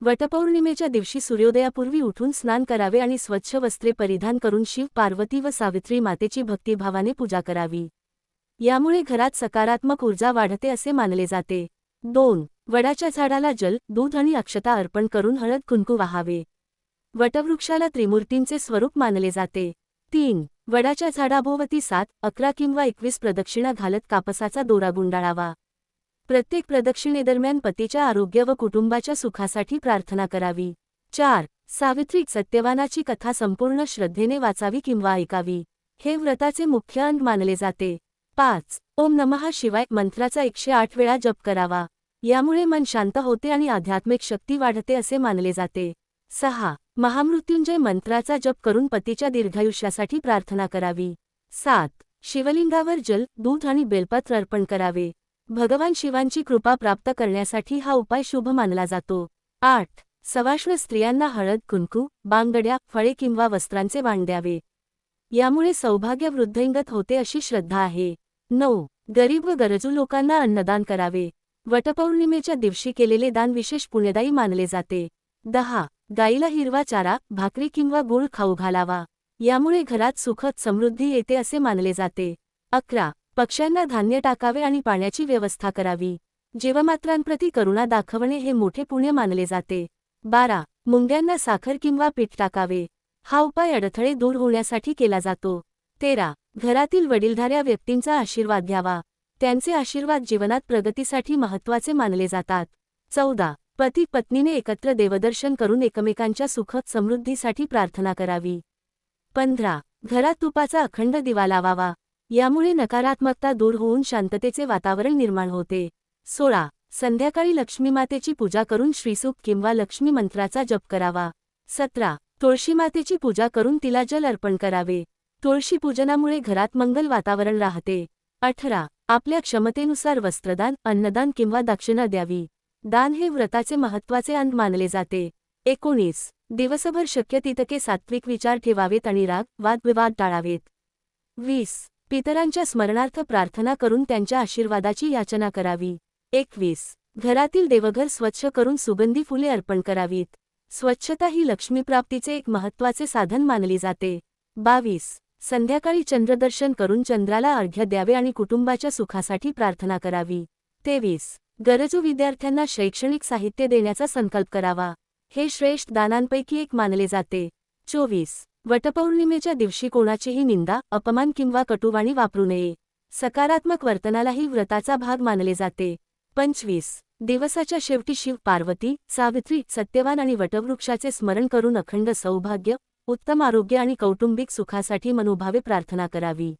वटपौर्णिमेच्या दिवशी सूर्योदयापूर्वी उठून स्नान करावे आणि स्वच्छ वस्त्रे परिधान करून शिव पार्वती व सावित्री मातेची भक्तिभावाने पूजा करावी. यामुळे घरात सकारात्मक ऊर्जा वाढते असे मानले जाते. 2. वडाच्या झाडाला जल, दूध आणि अक्षता अर्पण करून हळद कुंकू वाहावे. वटवृक्षाला त्रिमूर्तींचे स्वरूप मानले जाते. 3. वडाच्या झाडाभोवती 7, 11 किंवा 21 प्रदक्षिणा घालत कापसाचा दोरा गुंडाळावा. प्रत्येक प्रदक्षिणेदरम्यान पतीच्या आरोग्य व कुटुंबाच्या सुखासाठी प्रार्थना करावी. 4. सावित्री सत्यवानाची कथा संपूर्ण श्रद्धेने वाचावी किंवा ऐकावी. हे व्रताचे मुख्य अंग मानले जाते. 5. ओम नमः शिवाय मंत्राचा 108 वेळा जप करावा. यामुळे मन शांत होते आणि आध्यात्मिक शक्ती वाढते असे मानले जाते. 6. महामृत्युंजय मंत्राचा जप करून पतीच्या दीर्घायुष्यासाठी प्रार्थना करावी. 7. शिवलिंगावर जल, दूध आणि बेलपत्र अर्पण करावे. भगवान शिवांची कृपा प्राप्त करण्यासाठी हा उपाय शुभ मानला जातो. 8. सवाष्ण स्त्रियांना हळद कुंकू, बांगड्या, फळे किंवा वस्त्रांचे वाण द्यावे. यामुळे सौभाग्य वृद्धिंगत होते अशी श्रद्धा आहे. 9. गरीब व गरजू लोकांना अन्नदान करावे. वटपौर्णिमेच्या दिवशी केलेले दान विशेष पुण्यदायी मानले जाते. 10. गाईला हिरवा चारा, भाकरी किंवा गूळ खाऊ घालावा. यामुळे घरात सुखद समृद्धी येते असे मानले जाते. 11. पक्ष्यांना धान्य टाकावे आणि पाण्याची व्यवस्था करावी. जीवमात्रांप्रती करुणा दाखवणे हे मोठे पुण्य मानले जाते. 12. मुंग्यांना साखर किंवा पीठ टाकावे. हा उपाय अडथळे दूर होण्यासाठी केला जातो. 13. घरातील वडीलधाऱ्या व्यक्तींचा आशीर्वाद घ्यावा. त्यांचे आशीर्वाद जीवनात प्रगतीसाठी महत्त्वाचे मानले जातात. 14. पती पत्नीने एकत्र देवदर्शन करून एकमेकांच्या सुखद समृद्धीसाठी प्रार्थना करावी. 15. घरात तुपाचा अखंड दिवा लावावा. यामुळे नकारात्मकता दूर होऊन शांततेचे वातावरण निर्माण होते. 16. संध्याकाळी लक्ष्मीमातेची पूजा करून श्रीसूक्त किंवा लक्ष्मी मंत्राचा जप करावा. 17. तुळशीमातेची पूजा करून तिला जल अर्पण करावे. तुळशी पूजनामुळे घरात मंगल वातावरण राहते. 18. आपल्या क्षमतेनुसार वस्त्रदान, अन्नदान किंवा दक्षिणा द्यावी. दान हे व्रताचे महत्त्वाचे अंग मानले जाते. 19. दिवसभर शक्य तितके सात्विक विचार ठेवावेत आणि राग, वादविवाद टाळावेत. 20. पितरांच्या स्मरणार्थ प्रार्थना करून त्यांच्या आशीर्वादाची याचना करावी. 21. घरातील देवघर स्वच्छ करून सुगंधी फुले अर्पण करावीत. स्वच्छता ही लक्ष्मीप्राप्तीचे एक महत्त्वाचे साधन मानली जाते. 22. संध्याकाळी चंद्रदर्शन करून चंद्राला अर्घ्य द्यावे आणि कुटुंबाच्या सुखासाठी प्रार्थना करावी. 23. गरजू विद्यार्थ्यांना शैक्षणिक साहित्य देण्याचा संकल्प करावा. हे श्रेष्ठ दानांपैकी एक मानले जाते. 24. वटपौर्णिमेच्या दिवशी कोणाचीही निंदा, अपमान किंवा कटुवाणी वापरू नये. सकारात्मक वर्तनालाही व्रताचा भाग मानले जाते. 25. दिवसाच्या शेवटी शिव पार्वती, सावित्री, सत्यवान आणि वटवृक्षाचे स्मरण करून अखंड सौभाग्य, उत्तम आरोग्य आणि कौटुंबिक सुखासाठी मनोभावे प्रार्थना करावी.